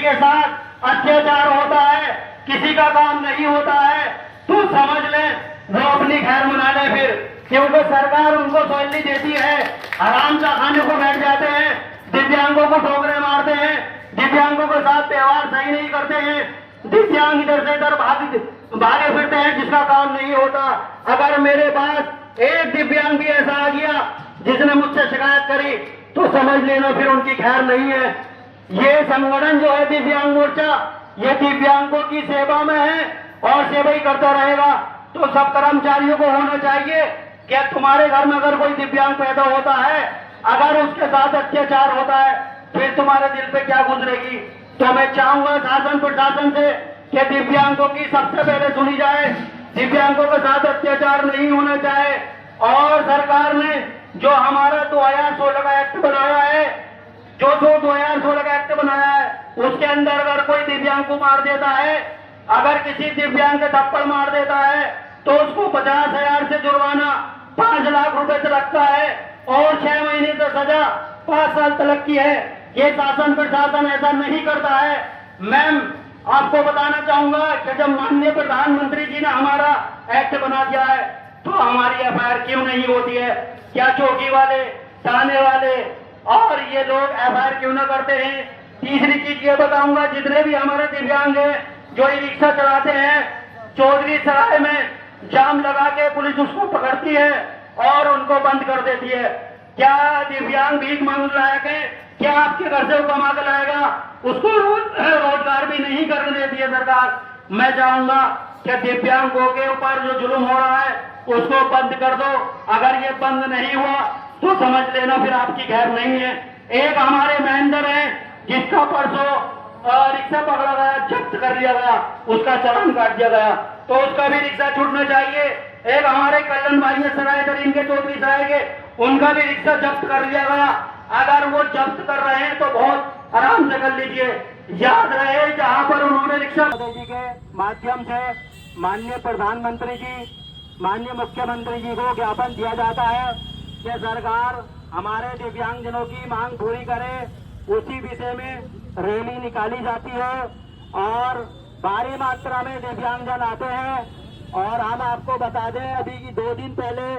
के साथ अत्याचार होता है, किसी का काम नहीं होता है, तो समझ ले वो अपनी खैर मना ले फिर, क्योंकि सरकार उनको सैलरी देती है, आराम से खाने को बैठ जाते हैं, दिव्यांगों को ठोकरे मारते हैं, दिव्यांगों के साथ व्यवहार सही नहीं करते हैं, दिव्यांग इधर से इधर भागे फिरते हैं जिसका काम नहीं होता। अगर मेरे पास एक दिव्यांग भी ऐसा आ गया जिसने मुझसे शिकायत करी तो समझ लेना फिर उनकी खैर नहीं है। ये संगठन जो है दिव्यांग मोर्चा, ये दिव्यांगों की सेवा में है और सेवा ही करता रहेगा। तो सब कर्मचारियों को होना चाहिए कि तुम्हारे घर में अगर कोई दिव्यांग पैदा होता है, अगर उसके साथ अत्याचार होता है, फिर तुम्हारे दिल पे क्या गुजरेगी। तो मैं चाहूंगा शासन प्रशासन से कि दिव्यांगों की सबसे पहले सुनी जाए, दिव्यांगों के साथ अत्याचार नहीं होना चाहे। और सरकार ने जो हमारा 2016 का एक्ट बनाया है, जो 2016 का एक्ट बनाया है, उसके अंदर अगर कोई दिव्यांग को मार देता है, अगर किसी दिव्यांग के थप्पड़ मार देता है तो उसको 50,000 से जुर्माना, 5 लाख रुपए तक लगता है और 6 महीने से सजा 5 साल तक की है। ये शासन प्रशासन ऐसा नहीं करता है। मैम आपको बताना चाहूंगा कि जब माननीय प्रधानमंत्री जी ने हमारा एक्ट बना दिया है तो हमारी एफआईआर क्यों नहीं होती है? क्या चौकी वाले, थाने वाले और ये लोग एफआईआर क्यों ना करते हैं? तीसरी चीज ये बताऊंगा, जितने भी हमारे दिव्यांग हैं जो ई रिक्शा चलाते हैं, चौधरी सराय में जाम लगा के पुलिस उसको पकड़ती है और उनको बंद कर देती है। क्या दिव्यांग भीख मांग लायक है? क्या आपके घर से वो कमा कर लाएगा? उसको रोजगार भी नहीं करने देती है सरकार। मैं चाहूंगा कि दिव्यांगों के ऊपर जो जुल्म हो रहा है उसको बंद कर दो। अगर ये बंद नहीं हुआ तो समझ लेना फिर आपकी खैर नहीं है। एक हमारे महेंद्र है जिसका परसों रिक्शा पकड़ा गया, जब्त कर लिया गया, उसका चालान काट दिया गया, तो उसका भी रिक्शा छूटना चाहिए। एक हमारे कल्याण भाई सराय तरीन के चौधरी सराय के, उनका भी रिक्शा जब्त कर लिया गया। अगर वो जब्त कर रहे हैं तो बहुत आराम से कर लीजिए। याद रहे जहां पर उन्होंने रिक्शा जी के माध्यम से माननीय प्रधानमंत्री जी, माननीय मुख्यमंत्री जी को ज्ञापन दिया जाता है कि सरकार हमारे दिव्यांगजनों की मांग पूरी करे, उसी विषय में रैली निकाली जाती है और भारी मात्रा में दिव्यांगजन आते हैं। और हम आपको बता दें, अभी की 2 दिन पहले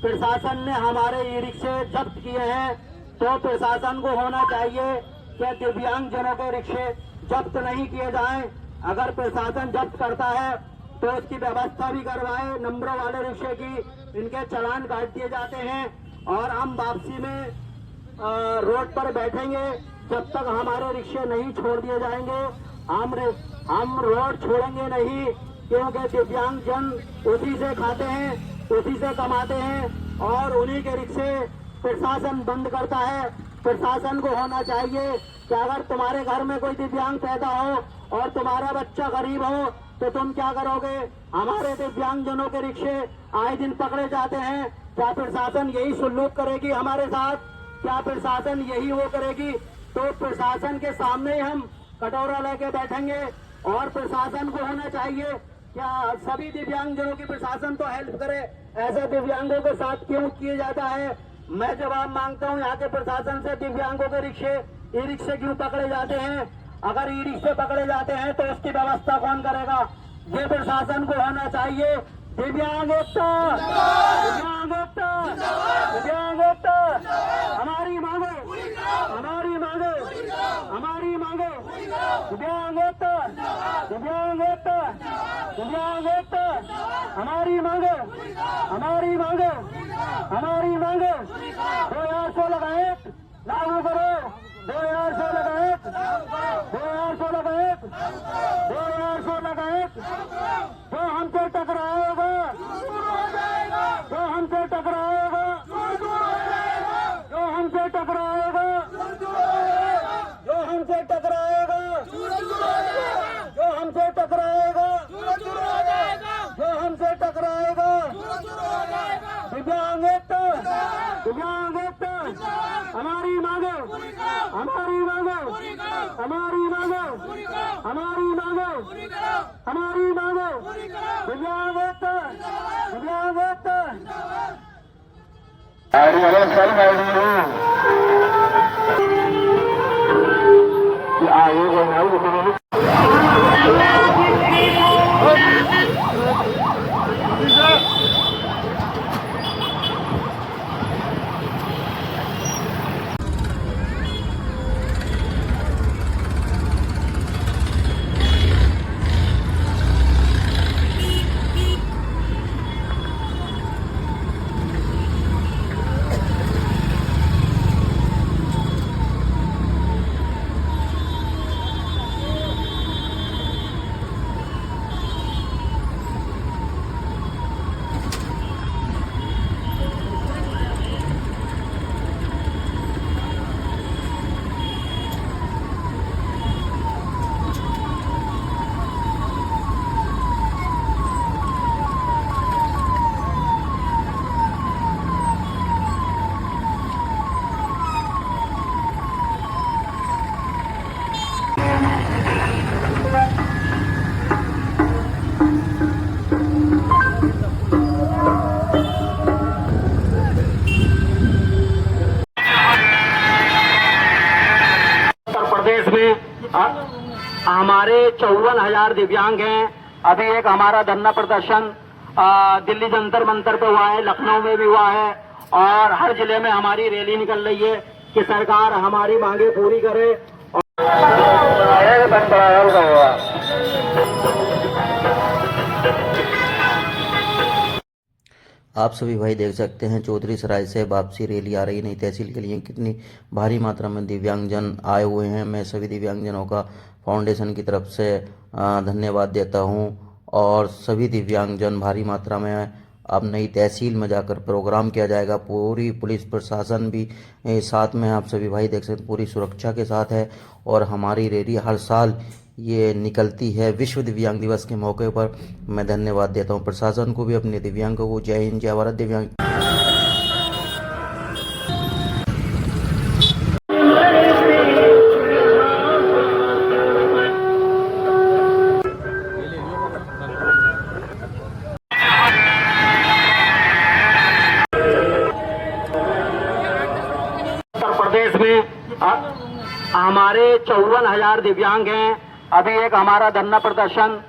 प्रशासन ने हमारे ई रिक्शे जब्त किए हैं। तो प्रशासन को होना चाहिए कि दिव्यांगजनों के रिक्शे जब्त नहीं किए जाएं। अगर प्रशासन जब्त करता है तो उसकी व्यवस्था भी करवाए। नंबरों वाले रिक्शे की इनके चालान काट दिए जाते हैं और हम वापसी में रोड पर बैठेंगे जब तक हमारे रिक्शे नहीं छोड़ दिए जाएंगे। हम रोड छोड़ेंगे नहीं, क्योंकि दिव्यांगजन उसी से खाते हैं, उसी से कमाते हैं और उन्हीं के रिक्शे प्रशासन बंद करता है। प्रशासन को होना चाहिए कि अगर तुम्हारे घर में कोई दिव्यांग पैदा हो और तुम्हारा बच्चा गरीब हो तो तुम क्या करोगे? हमारे दिव्यांगजनों के रिक्शे आए दिन पकड़े जाते हैं। क्या प्रशासन यही सुलूक करेगी हमारे साथ? क्या प्रशासन यही वो करेगी? तो प्रशासन के सामने ही हम कटोरा लेके बैठेंगे। और प्रशासन को होना चाहिए क्या सभी दिव्यांगजनों की प्रशासन तो हेल्प करे, ऐसे दिव्यांगों के साथ क्यों किया जाता है? मैं जवाब मांगता हूं यहाँ के प्रशासन से, दिव्यांगों के रिक्शे ई रिक्शे क्यों पकड़े जाते हैं? अगर ई रिक्शे पकड़े जाते हैं तो उसकी व्यवस्था कौन करेगा? ये प्रशासन को होना चाहिए। दिव्यांग एकता, दिव्यांग एकता, दिव्यांग एकता, हमारी मांगे, हमारी मांगे, हमारी मांगे, दिव्यांग एकता, दिव्यांग एकता, दिव्यांग एकता, हमारी मांगे, हमारी मांगे, हमारी मांगे। 2016 का एक्ट लागू करो, 2016 का एक्ट, 2016 का एक्ट, 2016 का एक्ट। जो हमसे टकराएगा, जो हमसे टकराएगा, जो हमसे टकराएगा, जो हमसे टकराएगा, जो हमसे टकराएगा, जो हमसे टकराएगा, दिव्यांग एकता, दिव्यांग एकता, हमारी मांगे, हमारी मांगे, हमारी मांगे, हमारी मांगे, हमारी मांगे, दिव्यांग एकता, दिव्यांग एकता। प्रदेश में हमारे 54,000 दिव्यांग हैं। अभी एक हमारा धरना प्रदर्शन दिल्ली जंतर मंतर पे हुआ है, लखनऊ में भी हुआ है और हर जिले में हमारी रैली निकल रही है कि सरकार हमारी मांगे पूरी करे। आप सभी भाई देख सकते हैं चौधरी सराय से वापसी रैली आ रही नई तहसील के लिए कितनी भारी मात्रा में दिव्यांगजन आए हुए हैं। मैं सभी दिव्यांगजनों का फाउंडेशन की तरफ से धन्यवाद देता हूं और सभी दिव्यांगजन भारी मात्रा में अब नई तहसील में जाकर प्रोग्राम किया जाएगा। पूरी पुलिस प्रशासन भी साथ में, आप सभी भाई देख सकते हैं, पूरी सुरक्षा के साथ है और हमारी रैली हर साल ये निकलती है विश्व दिव्यांग दिवस के मौके पर। मैं धन्यवाद देता हूँ प्रशासन को भी, अपने दिव्यांगों को। जय हिंद, जय भारत। दिव्यांग उत्तर प्रदेश में हमारे 54,000 दिव्यांग हैं। अभी एक हमारा धरना प्रदर्शन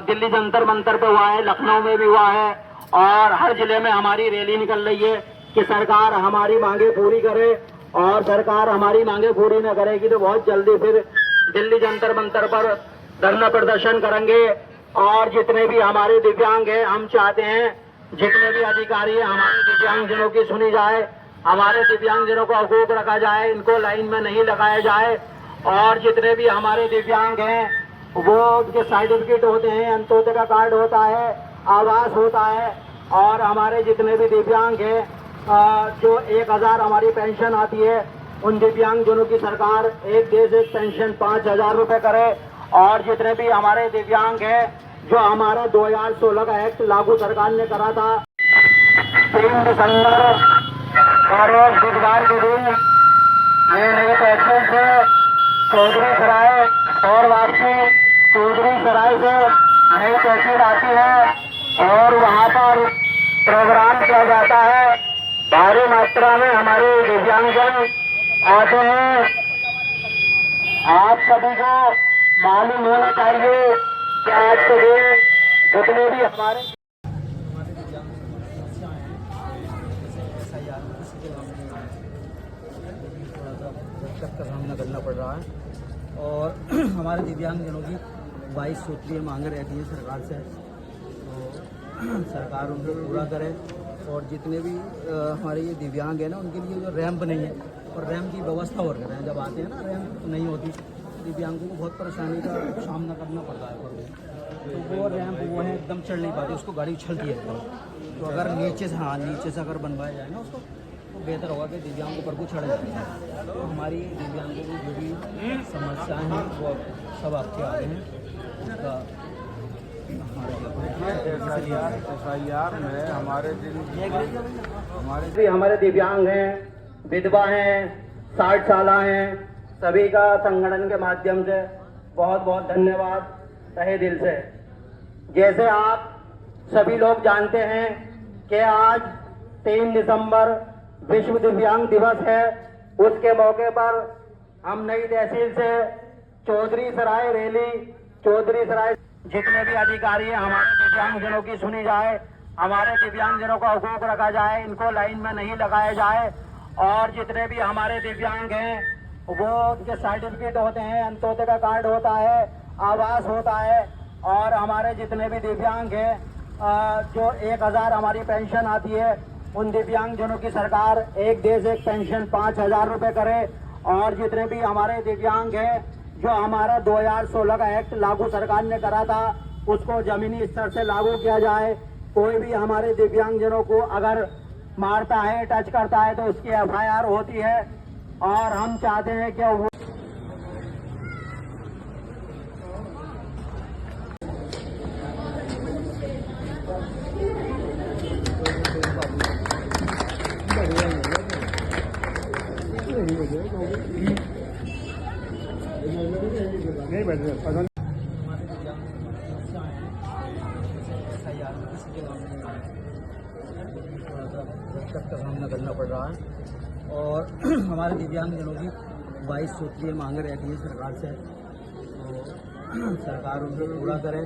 दिल्ली जंतर मंतर पे हुआ है, लखनऊ में भी हुआ है और हर जिले में हमारी रैली निकल रही है कि सरकार हमारी मांगे पूरी करे और सरकार हमारी मांगे पूरी न करेगी तो बहुत जल्दी फिर दिल्ली जंतर मंतर पर धरना प्रदर्शन करेंगे। और जितने भी हमारे दिव्यांग हैं, हम चाहते हैं जितने भी अधिकारी हैं हमारे दिव्यांगजनों की सुनी जाए, हमारे दिव्यांगजनों को हकूक रखा जाए, इनको लाइन में नहीं लगाया जाए। और जितने भी हमारे दिव्यांग हैं वो उनके सर्टिफिकेट होते हैं, अंत्योदय का कार्ड होता है, आवास होता है और हमारे जितने भी दिव्यांग हैं जो 1,000 हमारी पेंशन आती है, उन दिव्यांगजनों की सरकार एक देश एक पेंशन 5,000 रुपए करे। और जितने भी हमारे दिव्यांग हैं जो हमारा 2016 का एक्ट लागू सरकार ने करा था 3 दिसंबर और बुधवार के दिन ये नई तहसील से चौधरी सराय और वापसी चौधरी सराय से नई तहसील आती है और वहाँ पर प्रोग्राम किया जाता है। भारी मात्रा में हमारे दिव्यांगजन आते हैं। आप सभी को मालूम होना चाहिए कि आज के दिन जितने भी हमारे दिक्कत का सामना करना पड़ रहा है और हमारे दिव्यांगजनों की 22 सूत्रीय मांगे रहती हैं सरकार से, तो सरकार उनको पूरा करे। और जितने भी हमारे ये दिव्यांग हैं ना, उनके लिए जो रैंप नहीं है और रैंप की व्यवस्था और कर रहे हैं। जब आते हैं ना रैंप नहीं होती, दिव्यांगों को बहुत परेशानी का सामना करना पड़ता है। तो वो रैंप वो है एकदम चढ़ नहीं पाती, उसको गाड़ी उछलती है एकदम। तो अगर नीचे से अगर बनवाया जाए ना उसको, तो बेहतर होगा कि दिव्यांगों पर को चढ़ जाए। तो हमारी दिव्यांगों की जो भी समस्याएं हैं वो सब आपके आगे हैं। उसका SIR में हमारे दिव्यांग हैं, विधवा हैं, 60 साला हैं, सभी का संगठन के माध्यम से बहुत बहुत धन्यवाद तहे दिल से। जैसे आप सभी लोग जानते हैं कि आज 3 दिसंबर विश्व दिव्यांग दिवस है, उसके मौके पर हम नई तहसील से चौधरी सराय रैली, चौधरी सराय जितने भी अधिकारी हैं हमारे दिव्यांगजनों की सुनी जाए, हमारे दिव्यांगजनों का हकूक रखा जाए, इनको लाइन में नहीं लगाया जाए। और जितने भी हमारे दिव्यांग हैं वो उनके सर्टिफिकेट होते हैं, अंत्योदय का कार्ड होता है, आवास होता है। और हमारे जितने भी दिव्यांग हैं जो 1000 हमारी पेंशन आती है, उन दिव्यांगजनों की सरकार एक देश एक पेंशन 5000 रुपए करे। और जितने भी हमारे दिव्यांग हैं जो हमारा 2016 का एक्ट लागू सरकार ने करा था उसको जमीनी स्तर से लागू किया जाए। कोई भी हमारे दिव्यांगजनों को अगर मारता है, टच करता है तो उसकी FIR होती है। और हम चाहते हैं कि वो नहीं बैठ रहे दिक्कत का सामना करना पड़ रहा है और हमारे दिव्यांगजनों की 22 सूत्रीय मांग रहती है सरकार से, तो सरकार उनको पूरा करे।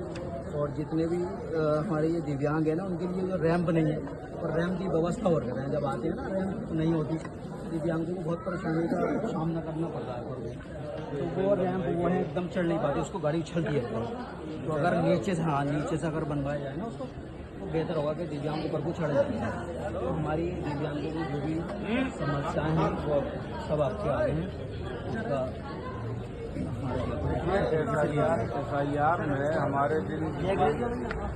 और जितने भी हमारे ये दिव्यांग हैं ना उनके लिए जो रैंप नहीं है और रैंप की व्यवस्था और करें। जब आते हैं ना रैंप नहीं होती, दिव्यांगों को बहुत परेशानी का सामना करना पड़ रहा है। तो वो रैंप वो है एकदम चढ़ नहीं पाती, उसको गाड़ी उछलती है एकदम। तो अगर नीचे से नीचे से अगर बनवाया जाए ना उसको तो बेहतर होगा कि दिव्यांगों पर कुछ चढ़ जाए। तो हमारी दिव्यांगों की जो भी समस्याएं हैं वो सब आपके आगे हैं। उसका SIR में हमारे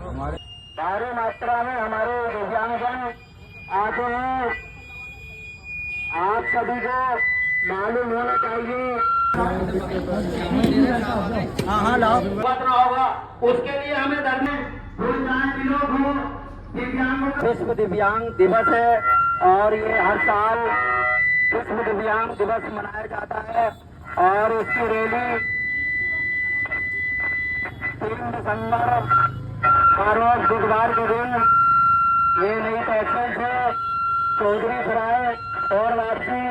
हमारे भारी मात्रा में हमारे दिव्यांगजन आते हैं। आप सभी को मालूम होना चाहिए हाँ लाओ बतना होगा, उसके लिए हमें धरने लोग हो। दिव्यांगों विश्व दिव्यांग दिवस है और ये हर साल विश्व दिव्यांग दिवस मनाया जाता है। और इसकी रैली 3 दिसंबर हर रोज बुधवार के दिन ये नई तहसील से चौधरी सराय और वापसी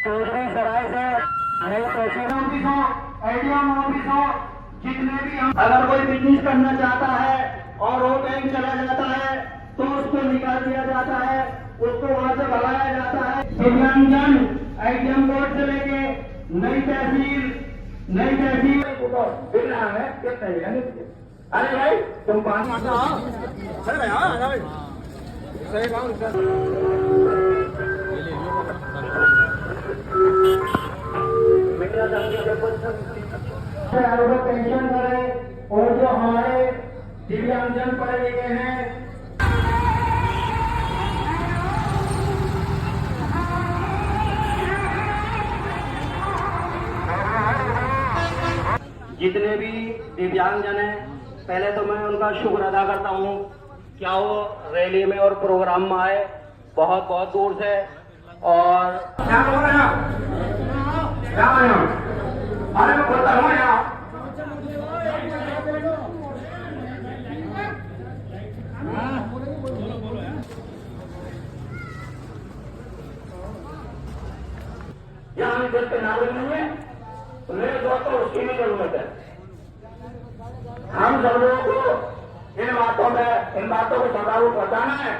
चौधरी सराय से नई तहसील ऑफिस हो, ADM ऑफिस हो, जितने भी हम अगर कोई बिजनेस करना चाहता है और वो बैंक चला जाता है तो उसको निकाल दिया जाता है, उसको वहां से भगाया जाता है। दिव्यांगजन ADM बोर्ड से लेके नई तहसील बिगड़ा है। अरे भाई तुम पेंशन करें और जो हमारे दिव्यांगजन पढ़े लिखे हैं जितने भी दिव्यांगजन हैं, पहले तो मैं उनका शुक्र अदा करता हूँ क्या वो रैली में और प्रोग्राम में आए बहुत बहुत दूर से। और क्या हो रहा अरे मैं बोलता हूँ यहाँ देश के नागरिक नहीं है तो मेरे दोस्तों उसकी भी जरूरत है। हम सब लोगों को इन बातों को सदारू बताना है।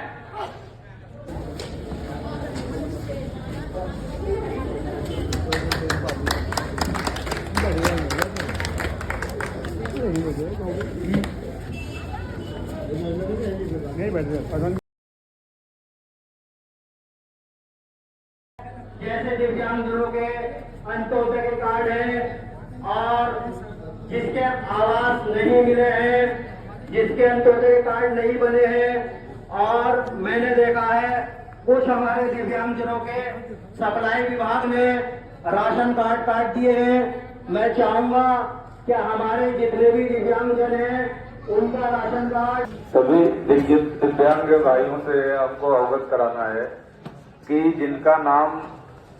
नहीं बैठ रहे जैसे दिव्यांगजनों के अंत्योदय के कार्ड हैं और जिसके आवास नहीं मिले हैं, जिसके अंत्योदय कार्ड नहीं बने हैं। और मैंने देखा है कुछ हमारे दिव्यांगजनों के सप्लाई विभाग ने राशन कार्ड काट दिए हैं। मैं चाहूंगा कि हमारे जितने भी दिव्यांगजन हैं उनका राशन कार्ड सभी दिव्यांग भाइयों से आपको अवगत कराना है कि जिनका नाम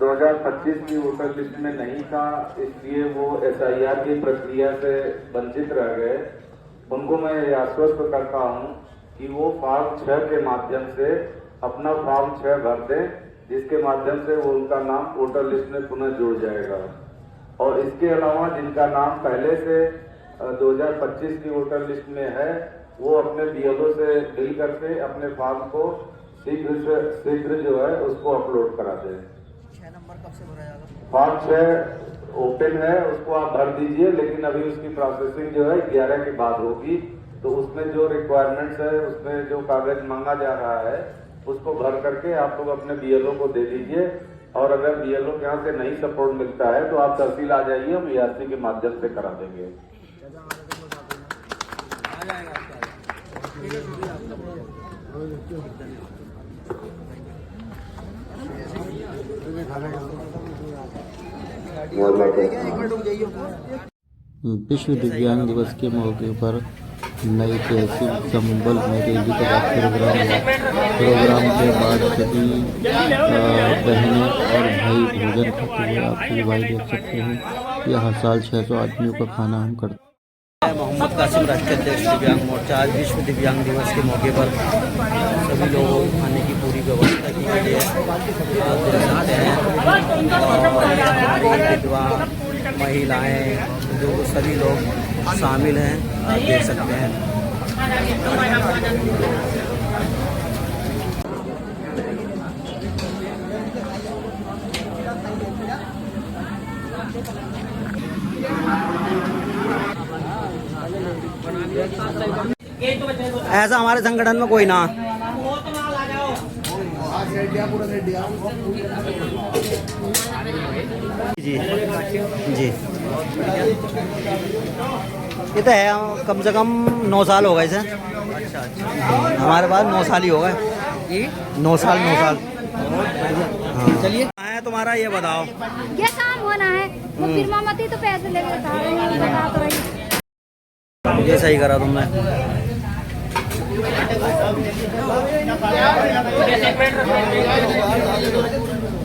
2025 की वोटर लिस्ट में नहीं था, इसलिए वो SIR की प्रक्रिया से वंचित रह गए, उनको मैं ये आश्वस्त करता हूं कि वो फॉर्म 6 के माध्यम से अपना फॉर्म 6 भर दें, जिसके माध्यम से वो उनका नाम वोटर लिस्ट में पुनः जुड़ जाएगा। और इसके अलावा जिनका नाम पहले से 2025 की वोटर लिस्ट में है वो अपने बीएलओ से मिल करके अपने फॉर्म को शीघ्र जो है उसको अपलोड करा दें। 6 नंबर कब से भरा जाएगा? फॉर्म 6 ओपन है, उसको आप भर दीजिए, लेकिन अभी उसकी प्रोसेसिंग जो है 11 के बाद होगी। तो उसमें जो रिक्वायरमेंट्स है, उसमें जो कागज मांगा जा रहा है उसको भर करके आप लोग अपने बीएलओ को दे दीजिए। और अगर बीएलओ के यहाँ से नहीं सपोर्ट मिलता है तो आप तहसील आ जाइए, हम ईआरसी के माध्यम से करा देंगे। विश्व दिव्यांग दिवस के मौके पर नई तहसील संबल में रैली का प्रोग्राम हुआ। प्रोग्राम के बाद सभी बहनें और भाई भोजन खाते हुए आप सभी भाई देख सकते हैं यह हर साल 600 आदमियों का खाना हम करते हैं। मोहम्मद कासिम, राष्ट्रीय अध्यक्ष दिव्यांग मोर्चा। आज विश्व दिव्यांग दिवस के मौके पर सभी लोगों को खाने की पूरी व्यवस्था की गई है। आप देख सकते हैं और विधवा महिलाएं जो सभी लोग शामिल हैं, आप देख सकते हैं। ऐसा हमारे संगठन में कोई ना। जी जी, ये तो है कम से कम 9 साल हो गए सर। अच्छा अच्छा, हमारे पास 9 साल ही हो गए। 9 साल। हाँ चलिए, है तुम्हारा ये बताओ। ये काम होना है, वो फिर मती तो पैसे लेके बता तो रही। ये सही करा तुमने।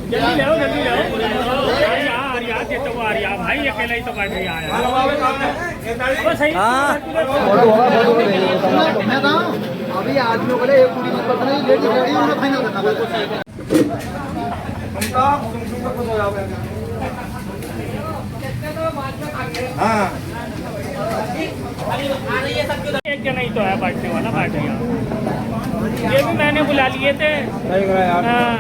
जल्दी यार भाई, अकेला ही तो काट रही है। अभी आदमियों को एक पूरी मतलब नहीं लेडी रेडी होना फाइनल करना पड़ेगा। हाँ, एक जन ही तो है बांटने वाला, बांट गया। ये भी मैंने बुला लिए थे। हाँ।